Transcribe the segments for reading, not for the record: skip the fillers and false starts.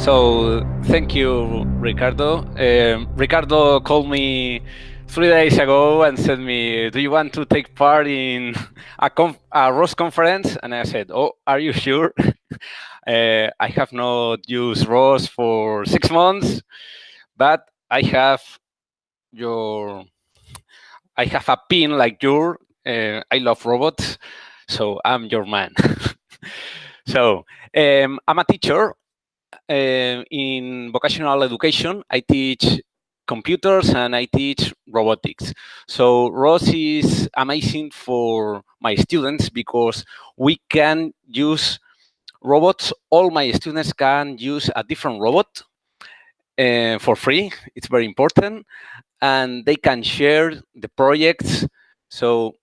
So thank you, Ricardo. Ricardo called me 3 days ago and said me, "Do you want to take part in a ROS conference?" And I said, "Oh, are you sure?" I have not used ROS for 6 months, but I have a pin like your. I love robots, so I'm your man. So I'm a teacher. In vocational education, I teach computers and I teach robotics. So ROS is amazing for my students because we can use robots. All my students can use a different robot for free. It's very important. And they can share the projects. So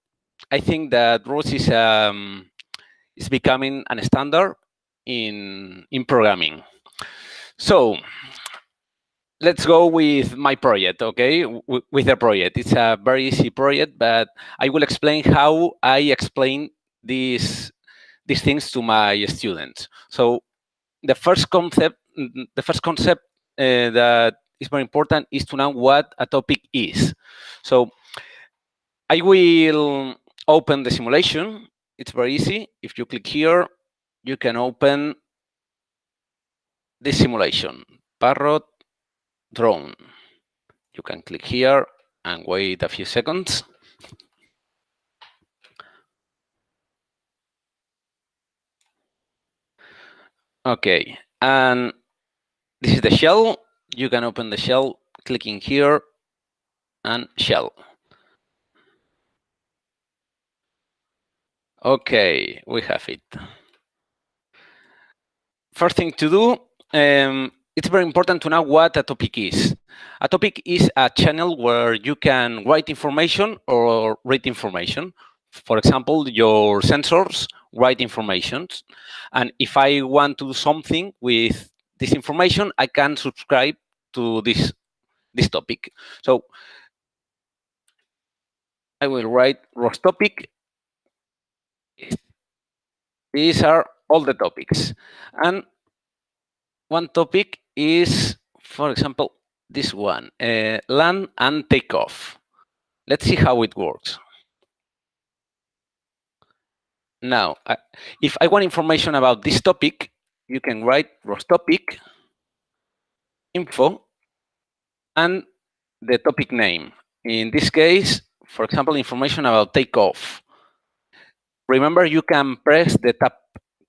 I think that ROS is becoming a standard in programming. So let's go with my project, okay? With the project. It's a very easy project, but I will explain how I explain these things to my students. So the first concept that is very important is to know what a topic is. So I will open the simulation. It's very easy. If you click here, you can open this simulation, Parrot Drone. You can click here and wait a few seconds. Okay, and this is the shell. You can open the shell clicking here and shell. Okay, we have it. First thing to do, it's very important to know what a topic is. A topic is a channel where you can write information or read information. For example, your sensors write information. And if I want to do something with this information, I can subscribe to this topic. So I will write ROS topic. These are all the topics. And one topic is, for example, this one, land and takeoff. Let's see how it works. Now, if I want information about this topic, you can write ROS topic, info, and the topic name. In this case, for example, information about takeoff. Remember, you can press the tab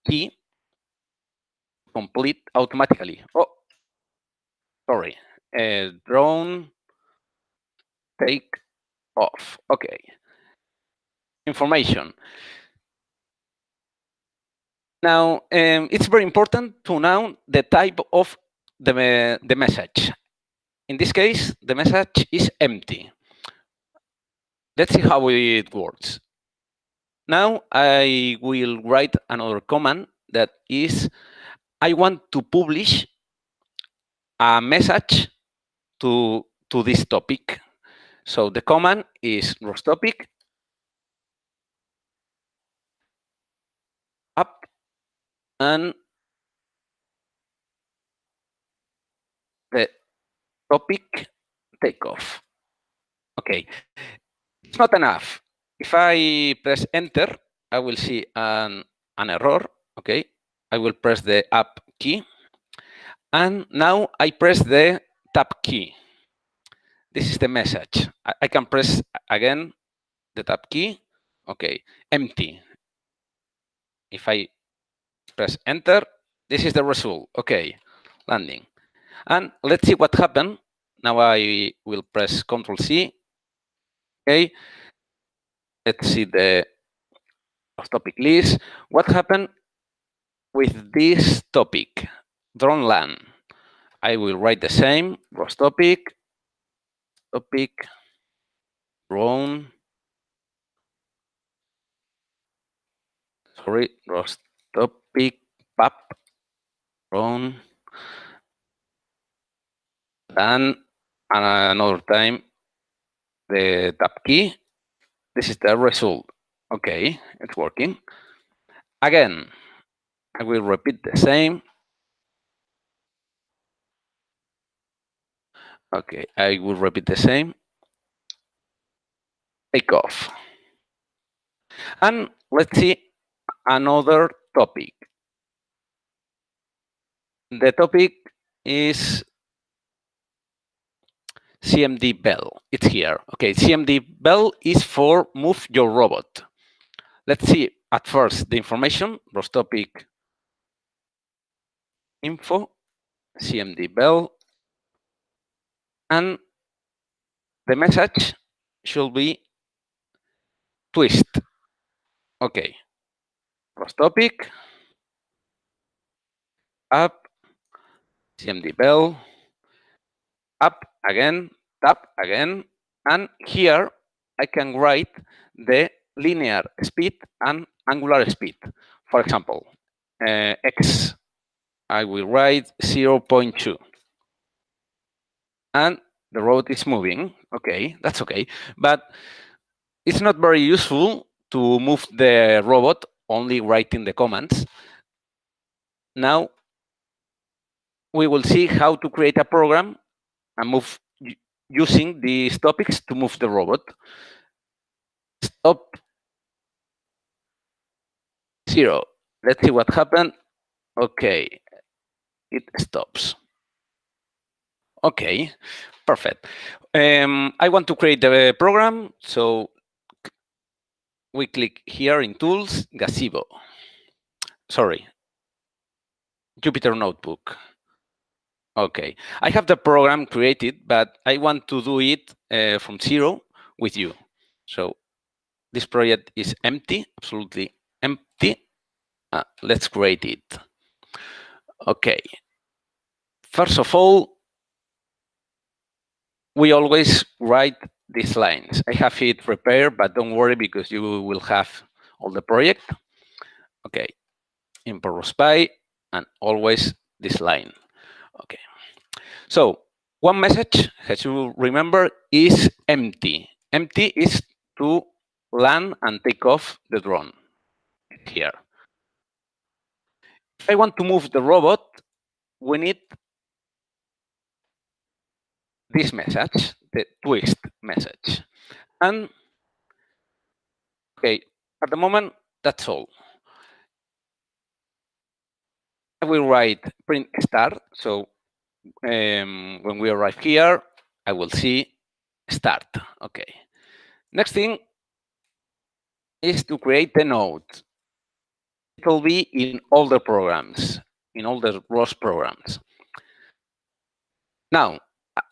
key to complete automatically. Oh, sorry. Drone take off. Okay. Information. Now, it's very important to know the type of the message. In this case, the message is empty. Let's see how it works. Now, I will write another command that is, I want to publish a message to this topic. So the command is ROS topic up and the topic takeoff. Okay, it's not enough. If I press enter, I will see an error. Okay, I will press the up key. And now I press the tab key. This is the message. I can press again the tab key. Okay, empty. If I press enter, this is the result. Okay, landing. And let's see what happened. Now I will press Control C. Okay, let's see the topic list. What happened with this topic, drone land? I will write the same, ROS topic, drone, sorry, ROS topic, pap, drone, and another time the tab key. This is the result. Okay, it's working. Again, I will repeat the same. Okay, I will repeat the same. Take off. And let's see another topic. The topic is CMD bell. It's here. Okay, CMD bell is for move your robot. Let's see at first the information, ROS topic info, CMD bell, and the message should be twist. Okay, ROS topic, up, CMD bell, up again, tap again, and here I can write the linear speed and angular speed. For example, X, I will write 0.2. And the robot is moving. Okay, that's okay. But it's not very useful to move the robot only writing the commands. Now, we will see how to create a program and move using these topics to move the robot. Stop 0. Let's see what happened. Okay, it stops. Okay, perfect. I want to create the program, so we click here in Tools, Gazebo. Sorry, Jupyter Notebook. Okay, I have the program created, but I want to do it from 0 with you. So this project is empty, absolutely empty. Let's create it. Okay. First of all, we always write these lines. I have it prepared, but don't worry because you will have all the project. Okay, import ROSPy and always this line. Okay, so one message, as you remember, is empty. Empty is to land and take off the drone here. If I want to move the robot, we need this message, the twist message. And okay, at the moment, that's all. I will write print start. So when we arrive here, I will see start. Okay. Next thing is to create the node. It will be in all the programs, in all the ROS programs. Now,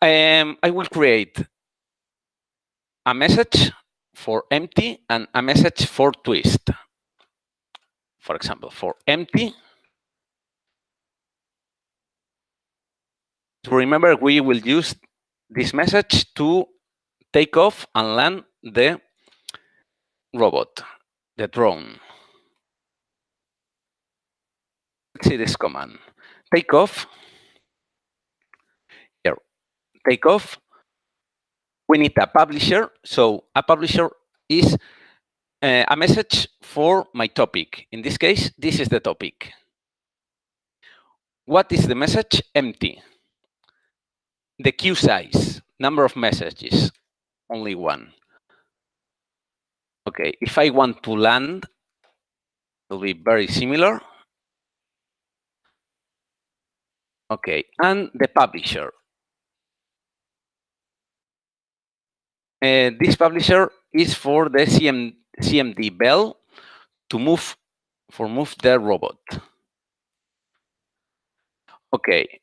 I will create a message for empty and a message for twist. For example, for empty, remember we will use this message to take off and land the robot, the drone. Let's see this command. Take off. Here, take off. We need a publisher. So a publisher is a message for my topic. In this case, this is the topic. What is the message? Empty. The queue size, number of messages, only one. Okay, if I want to land, it will be very similar. Okay, and the publisher. This publisher is for the CMD bell to move the robot. Okay.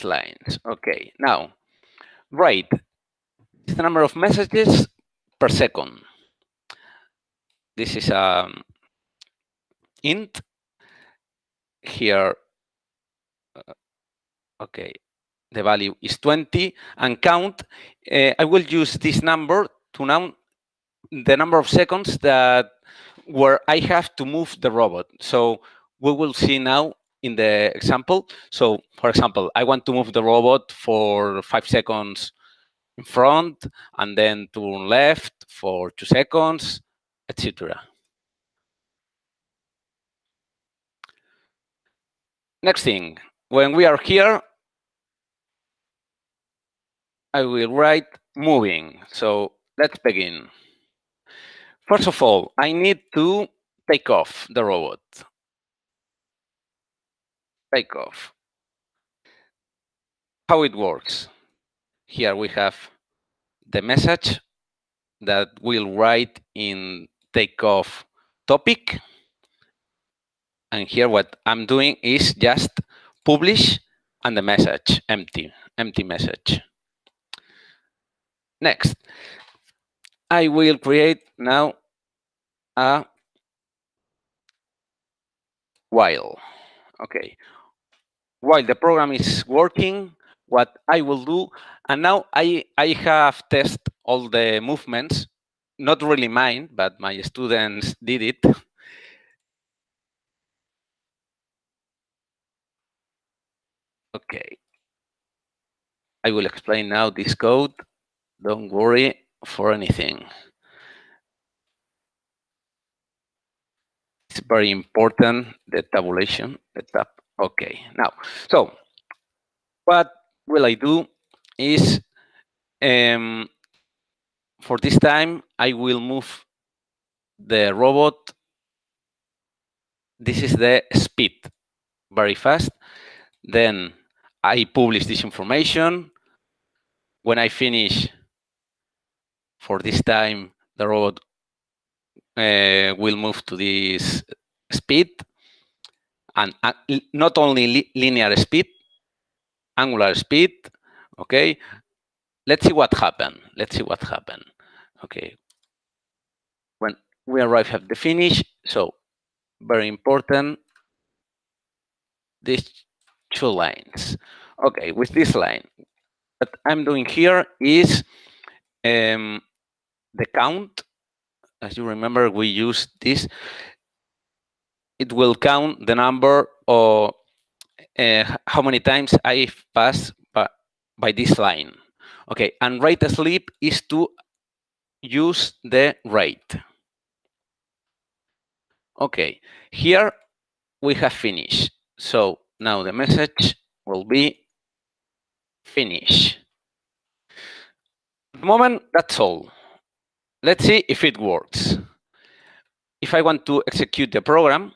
Lines. Okay. Now, write the number of messages per second. This is int here. Okay, the value is 20 and count. I will use this number to count the number of seconds that where I have to move the robot. So we will see now in the example. So for example, I want to move the robot for 5 seconds in front and then turn left for 2 seconds, etc. Next thing, when we are here, I will write moving. So let's begin. First of all, I need to take off the robot. Take off. How it works. Here we have the message that we'll write in takeoff topic. And here what I'm doing is just publish and the message, empty message. Next, I will create now a while. Okay. While the program is working, what I will do, and now I have tested all the movements, not really mine, but my students did it. Okay. I will explain now this code. Don't worry for anything. It's very important, the tabulation, the tab. Okay, now, so what will I do is, for this time, I will move the robot. This is the speed, very fast. Then I publish this information. When I finish, for this time, the robot will move to this speed, and not only linear speed, angular speed. Okay, let's see what happened. Okay, when we arrive at the finish, so very important, these two lines. Okay, with this line, what I'm doing here is the count. As you remember, we use this. It will count the number of how many times I've passed by this line. Okay, and rate sleep is to use the rate. Okay, here we have finished. So now the message will be finish. At the moment, that's all. Let's see if it works. If I want to execute the program,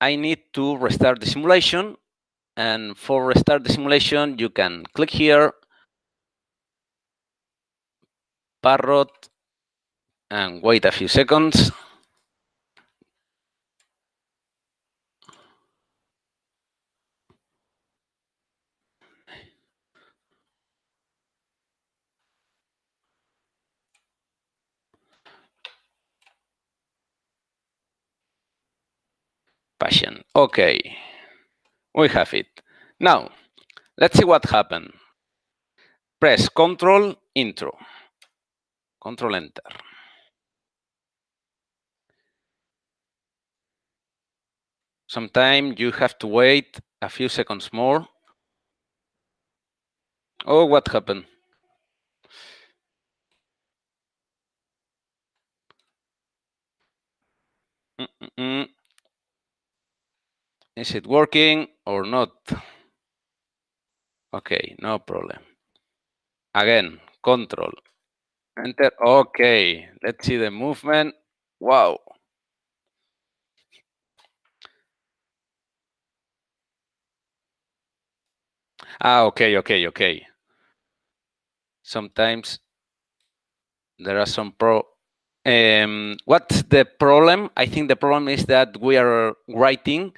I need to restart the simulation. And for restart the simulation, you can click here, Parrot, and wait a few seconds. Patient. Okay, we have it. Now, let's see what happened. Press Control Intro. Control Enter. Sometimes you have to wait a few seconds more. Oh, what happened? Is it working or not? Okay, no problem. Again, Control Enter. Okay, let's see the movement. Wow. Okay. Sometimes there are some what's the problem? I think the problem is that we are writing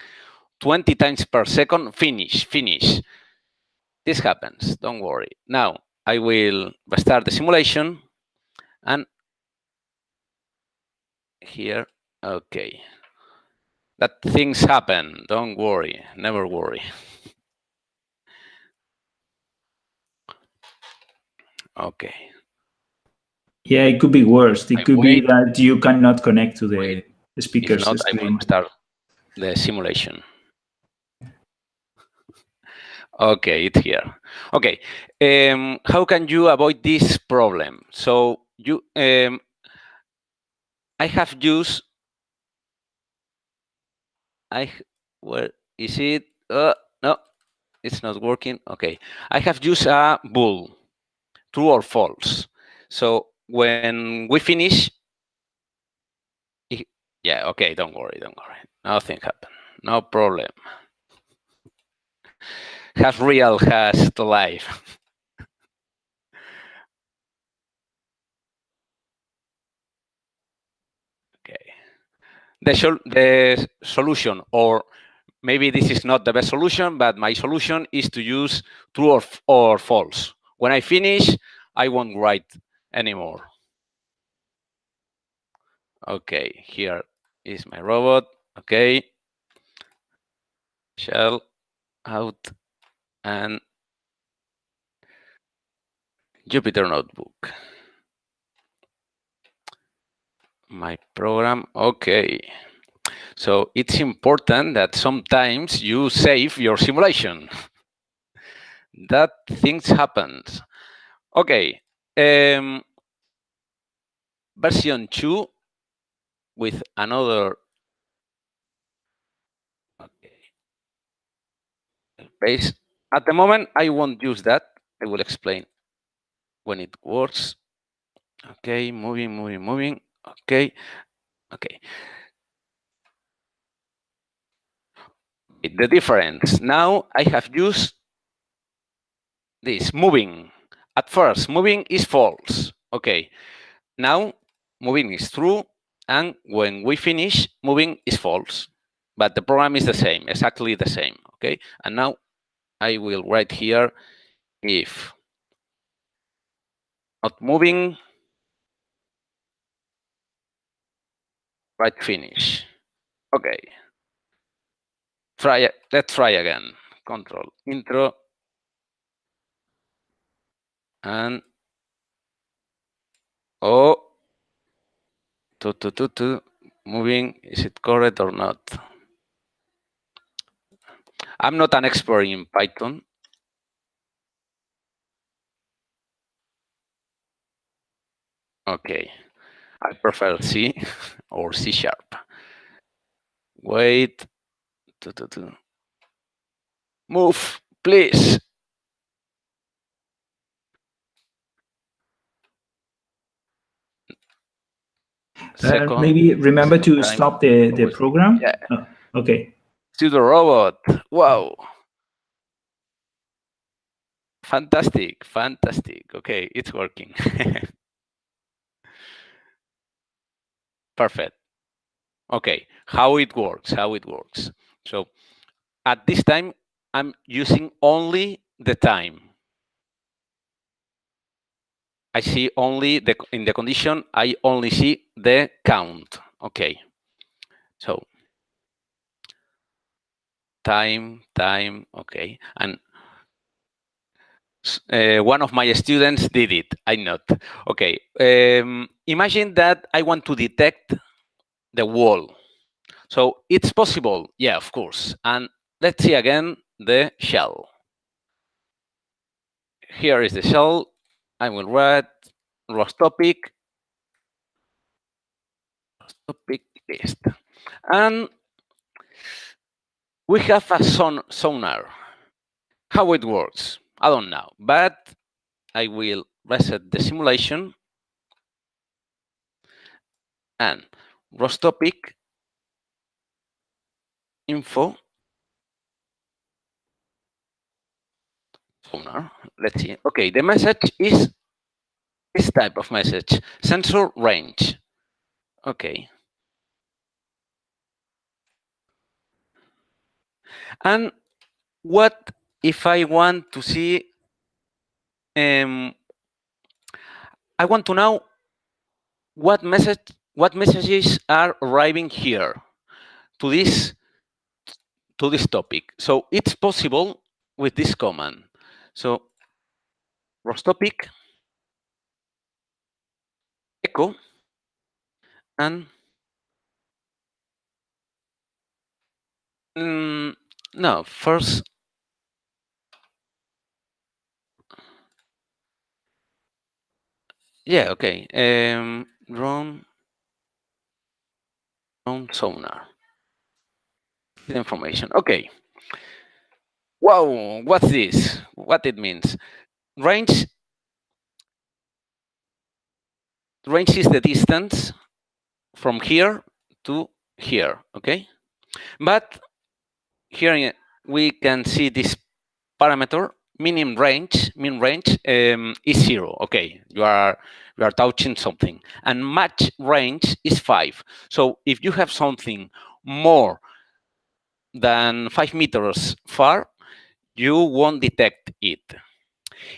20 times per second, finish. This happens, don't worry. Now, I will restart the simulation, and here, okay. That things happen, don't worry, never worry. Okay. Yeah, it could be worse. It could be that you cannot connect to the speakers. If not, I will start the simulation. Okay, it's here. Okay, how can you avoid this problem? So you, I have used, Is it? No, it's not working. Okay, I have used a bool, true or false. So when we finish, yeah, okay, don't worry. Nothing happened. No problem. Has real, has the life. Okay. The solution, or maybe this is not the best solution, but my solution is to use true or false. When I finish, I won't write anymore. Okay, here is my robot. Okay. Shell out and Jupyter Notebook. My program. Okay. So it's important that sometimes you save your simulation. That things happens. Okay. Version 2 with another base. At the moment, I won't use that. I will explain when it works. Okay, moving. Okay. The difference. Now I have used this moving. At first, moving is false. Okay. Now moving is true, and when we finish, moving is false. But the program is the same, exactly the same. Okay. And now I will write here if not moving, write finish. Okay. Let's try again. Control intro and moving. Is it correct or not? I'm not an expert in Python. Okay, I prefer C or C#. Wait. Move, please. Second. Maybe remember to stop the program. Yeah. Oh, okay. To the robot. Wow. Fantastic. Okay, it's working. Perfect. Okay, how it works. So at this time, I'm using only the time. I see only in the condition, I only see the count. Okay. So time, okay. And one of my students did it. I not. Okay. Imagine that I want to detect the wall. So it's possible. Yeah, of course. And let's see again the shell. Here is the shell. I will write ROS topic list. And we have a sonar. How it works, I don't know, but I will reset the simulation and ROS topic info sonar. Let's see. Okay, the message is this type of message, sensor range. Okay. And what if I want to see, I want to know what messages are arriving here to this topic. So it's possible with this command. So ROS topic echo and no, first yeah, okay. Drone sonar. The information. Okay. Wow, what's this? What it means? Range is the distance from here to here, okay? But here we can see this parameter, mean range is 0. Okay, you are touching something, and match range is 5. So if you have something more than 5 meters far, you won't detect it.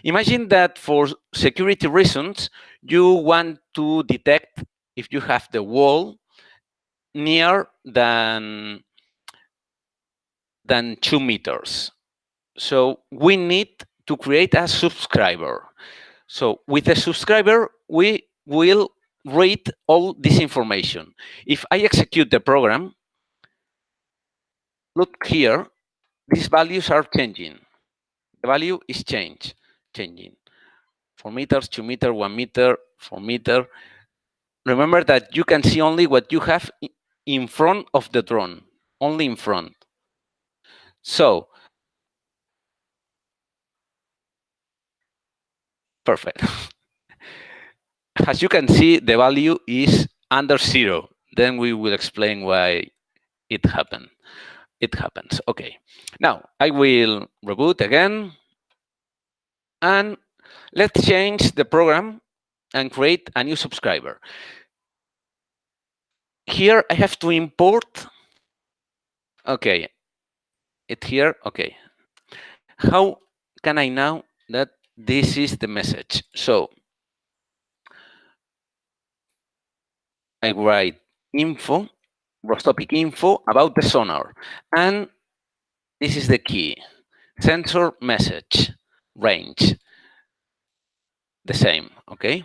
Imagine that for security reasons, you want to detect if you have the wall near than 2 meters. So we need to create a subscriber. So with a subscriber, we will read all this information. If I execute the program, look here, these values are changing. The value is changing. 4 meters, 2 meters, 1 meter, 4 meter. Remember that you can see only what you have in front of the drone, only in front. So, perfect. As you can see, the value is under 0. Then we will explain why it happened. It happens. Okay. Now, I will reboot again. And let's change the program and create a new subscriber. Here, I have to import. Okay. It's here. Okay. How can I know that this is the message? So I write info, ROS topic info about the sonar. And this is the key. Sensor message range. The same, okay?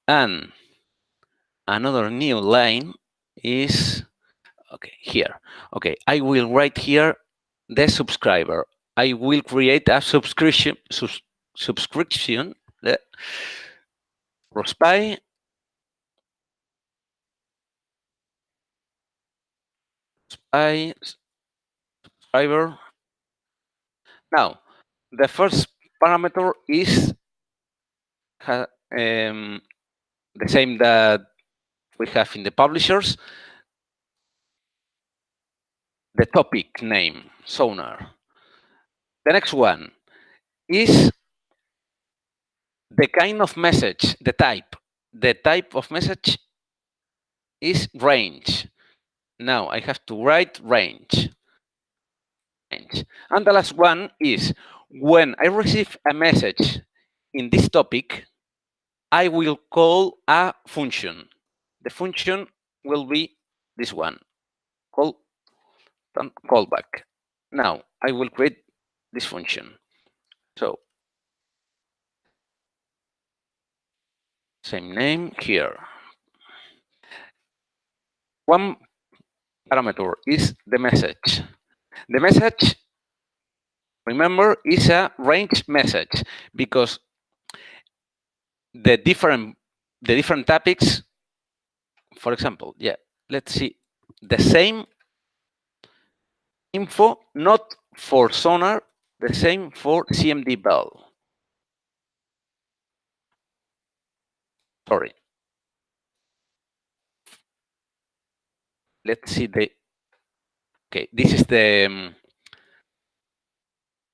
And another new line is, okay, here. Okay, I will write here the subscriber. I will create a subscription, the ROSPy subscriber. Now, the first parameter is the same that we have in the publishers, the topic name, sonar. The next one is the kind of message, the type. The type of message is range. Now I have to write range. And the last one is when I receive a message in this topic, I will call a function. The function will be this one, callback. Now I will create this function. So same name here. One parameter is the message. The message, remember, is a range message because the different topics, for example, yeah, let's see, the same info, not for sonar, the same for CMD bell. Sorry. Let's see the, okay, this is the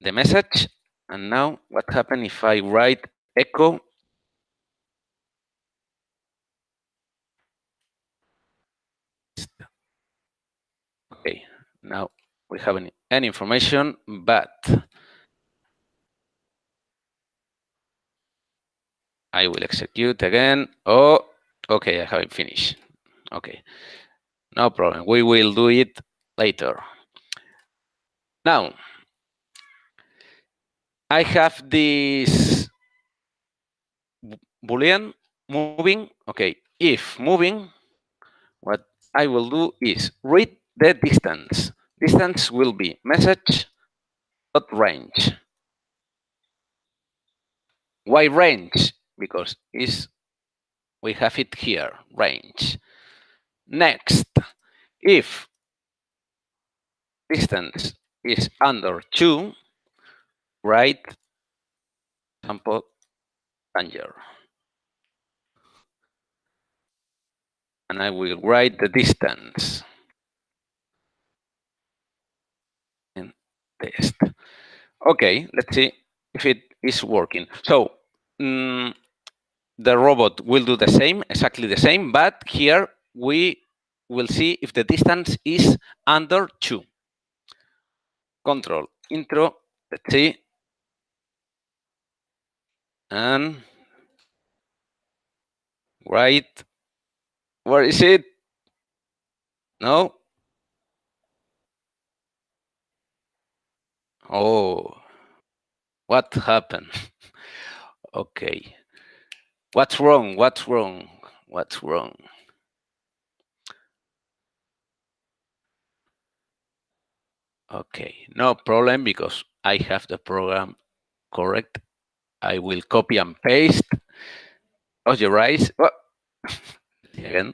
message. And now what happens if I write echo okay, now we haven't any information, but I will execute again. Oh, okay, I haven't finished. Okay, no problem. We will do it later. Now, I have this Boolean moving. Okay, if moving, what I will do is read the distance. Distance will be message.range. Why range? Because we have it here, range. Next, if distance is under 2, write sample danger. And I will write the distance and test. Okay, let's see if it is working. So the robot will do the same, exactly the same, but here we will see if the distance is under 2. Control intro, let's see. And right, where is it? No. Oh, what happened? Okay. What's wrong? What's wrong? What's wrong? Okay, no problem because I have the program correct. I will copy and paste. Close your eyes. Oh. Again.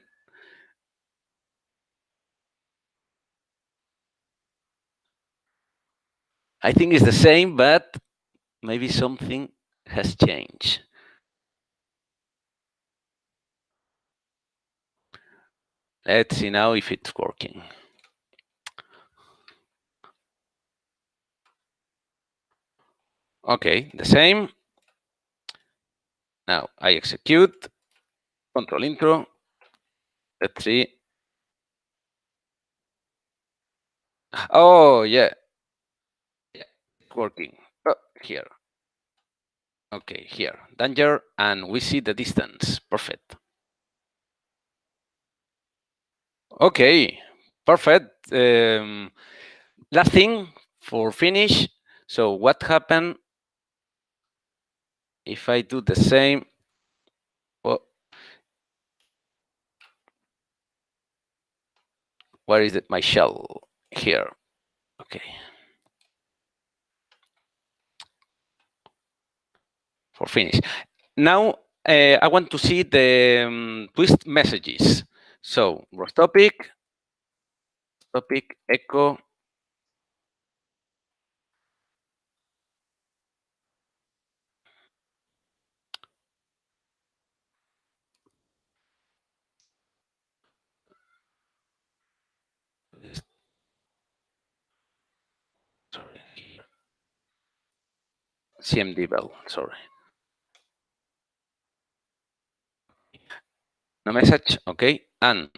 I think it's the same, but maybe something has changed. Let's see now if it's working. Okay, the same. Now I execute. Control intro. Let's see. Oh, yeah. Yeah, it's working. Oh, here. Okay, here. Danger, and we see the distance. Perfect. Okay, perfect. Last thing for finish. So what happened if I do the same? Well, where is it? My shell here. Okay. For finish. Now I want to see the twist messages. So ROS topic echo. Sorry. CMD bell. Sorry. No message. Okay. And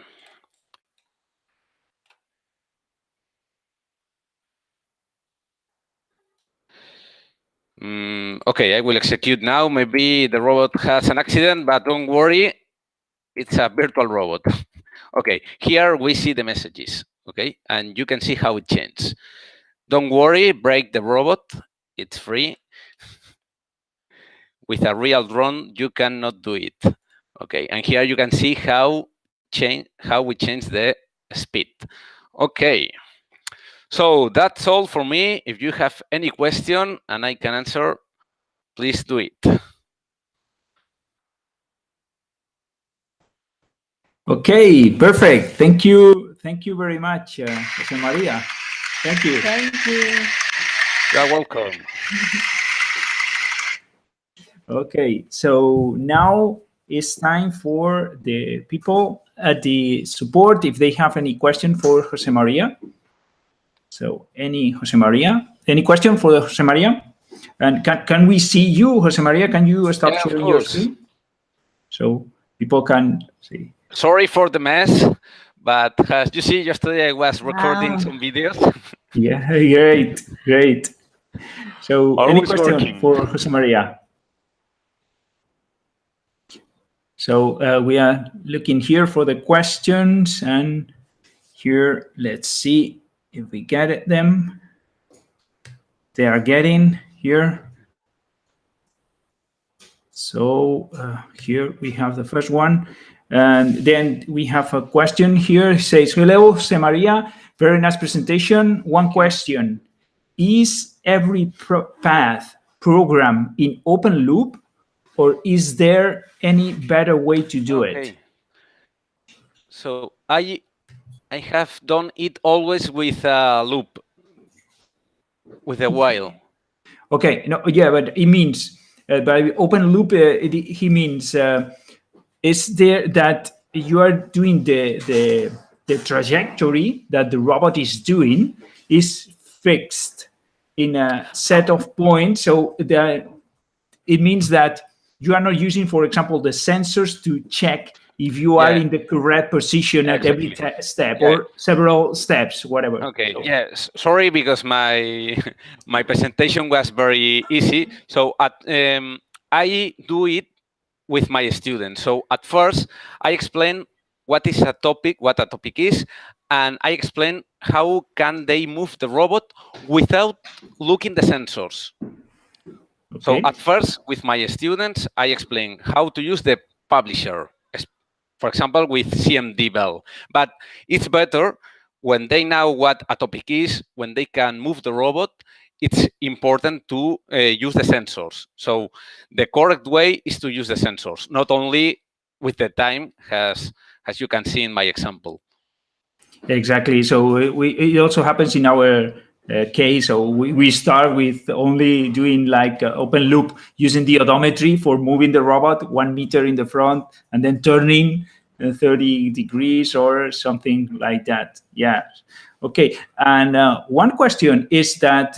okay, I will execute now. Maybe the robot has an accident, but don't worry. It's a virtual robot. Okay, here we see the messages. Okay, and you can see how it changes. Don't worry, break the robot. It's free. With a real drone, you cannot do it. Okay, and here you can see how we change the speed. Okay, so that's all for me. If you have any question and I can answer, please do it. Okay, perfect. Thank you. Thank you very much, José María. Thank you. Thank you. You're welcome. Okay, so now it's time for the people at the support if they have any question for José María. So any question for José María? And can we see you, José María? Can you stop sharing your screen? So people can see. Sorry for the mess, but as you see, yesterday I was recording some videos. Yeah, great. So any question for José María? So we are looking here for the questions, and here, let's see if we get them. They are getting here. So here we have the first one. And then we have a question here. It says, hello, José María. Very nice presentation. One question. Is every path program in open loop, or is there any better way to do it? So I have done it always with a loop. With a while. Okay, no, yeah, but it means by open loop, he means is there that you are doing the trajectory that the robot is doing is fixed in a set of points, so that it means that you are not using, for example, the sensors to check if you are in the correct position at every step or several steps, whatever. Okay. So. Yes. Sorry, because my my presentation was very easy. So I do it with my students. So at first, I explain what is a topic, what a topic is, and I explain how can they move the robot without looking the sensors. Okay. So at first, with my students, I explain how to use the publisher, for example, with CMD-Bell. But it's better when they know what a topic is, when they can move the robot, it's important to use the sensors. So the correct way is to use the sensors, not only with the time, as you can see in my example. Exactly. So it also happens in our case. So we start with only doing like open loop using the odometry for moving the robot 1 meter in the front and then turning 30 degrees or something like that. Yeah. Okay. And one question is that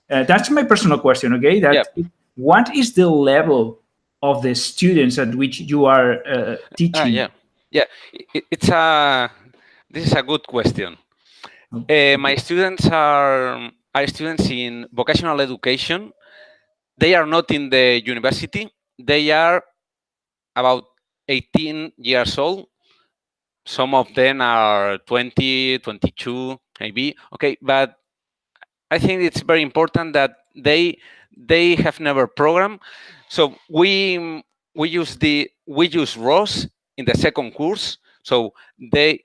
that's my personal question. Okay. That what is the level of the students at which you are teaching? This is a good question. My students are students in vocational education. They are not in the university. They are about 18 years old. Some of them are 20, 22, maybe. Okay, but I think it's very important that they have never programmed. So we use ROS in the second course. So they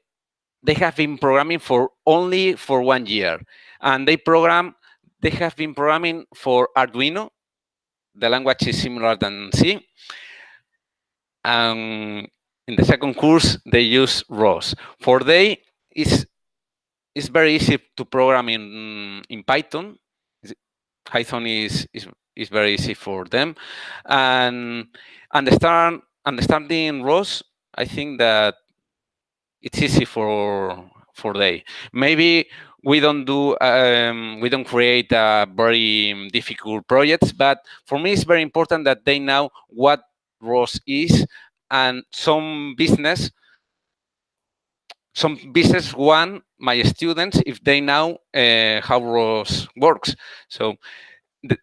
have been programming only for 1 year, and they have been programming for Arduino. The language is similar than C. And in the second course, they use ROS. For they, it's very easy to program in Python. Python is very easy for them, and understanding ROS, I think that it's easy for they. Maybe we don't create very difficult projects, but for me it's very important that they know what ROS is, and some business want my students if they know how ROS works. So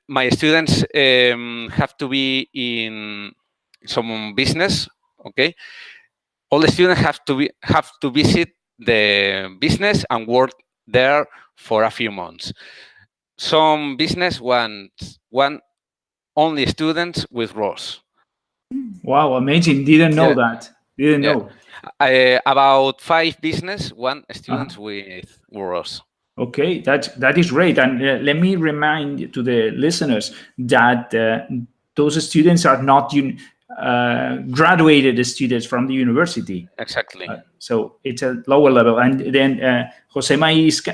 my students have to be in some business, okay? All the students have to visit the business and work there for a few months. Some business want only students with ROS. Wow, amazing! Didn't know that. Didn't know. About 5 business want students with ROS. Okay, that is great. And let me remind to the listeners that those students are not graduated students from the university. Exactly. So it's a lower level. And then José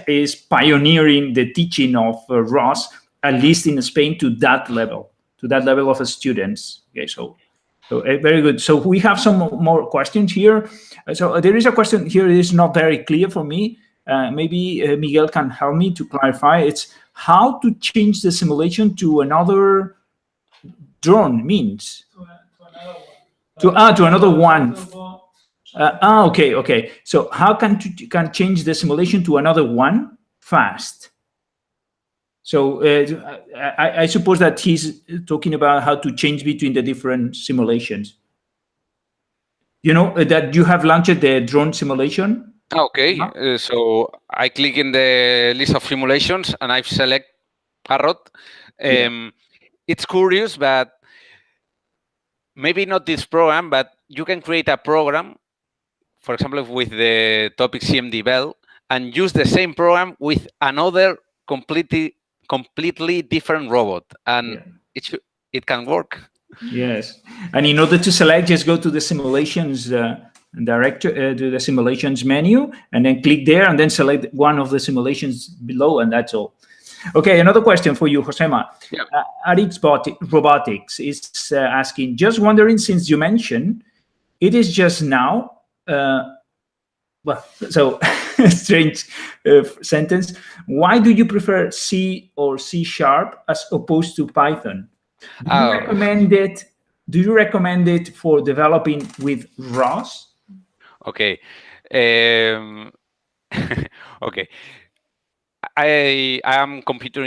is pioneering the teaching of ROS, at least in Spain, to that level of students. Okay, so very good. So we have some more questions here. So there is a question here that is not very clear for me. Maybe Miguel can help me to clarify. It's how to change the simulation to another drone means. To another one. Okay. So how can change the simulation to another one fast? So I suppose that he's talking about how to change between the different simulations. You know that you have launched the drone simulation. Okay, so I click in the list of simulations and I select Parrot. It's curious, but maybe not this program, but you can create a program, for example, with the topic CMD-Bell, and use the same program with another completely different robot, and it can work. Yes, and in order to select, just go to the simulations director to the simulations menu, and then click there, and then select one of the simulations below, and that's all. Okay, another question for you, Josema. Yeah. Robotics is asking, just wondering, since you mentioned it is just now, well, so strange sentence. Why do you prefer C or C# as opposed to Python? Do you recommend it? Do you recommend it for developing with ROS? Okay. Okay. I am computer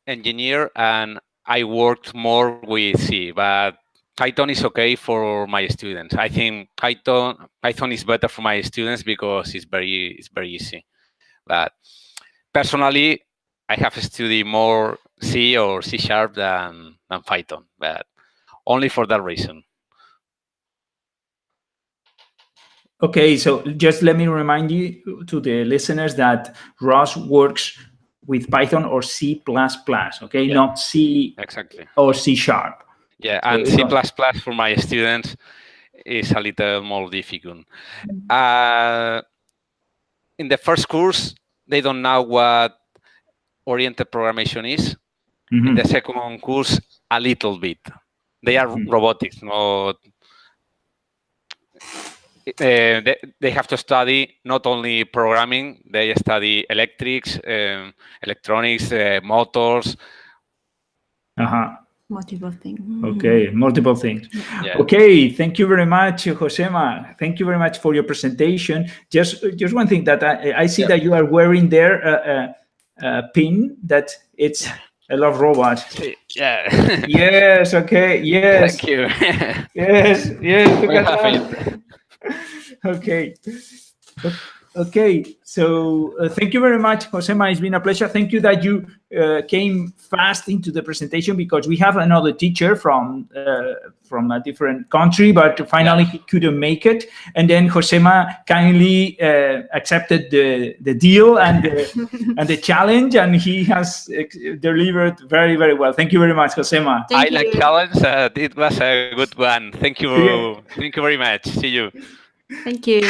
engineer and I worked more with C, but Python is okay for my students. I think Python is better for my students because it's very easy. But personally, I have studied more C or C# than Python, but only for that reason. Okay, so just let me remind you to the listeners that ROS works with Python or C++, okay? Yeah. Not C exactly or C#. Yeah, and C++ for my students is a little more difficult. In the first course, they don't know what oriented programmation is. Mm-hmm. In the second course, a little bit. They are robotics, not... they have to study not only programming, they study electrics, electronics, motors. Multiple things. Okay, multiple things. Yeah. Okay, thank you very much, Josema. Thank you very much for your presentation. Just one thing that I see that you are wearing there a pin that it's I love robots. Yeah. Yes. Okay. Yes. Thank you. Yes. Look at that. Okay. Okay, so thank you very much, Josema. It's been a pleasure. Thank you that you came fast into the presentation because we have another teacher from a different country, but finally he couldn't make it. And then Josema kindly accepted the deal and the challenge, and he has delivered very, very well. Thank you very much, Josema. I like challenge. It was a good one. Thank you. Yeah. Thank you very much. See you. Thank you.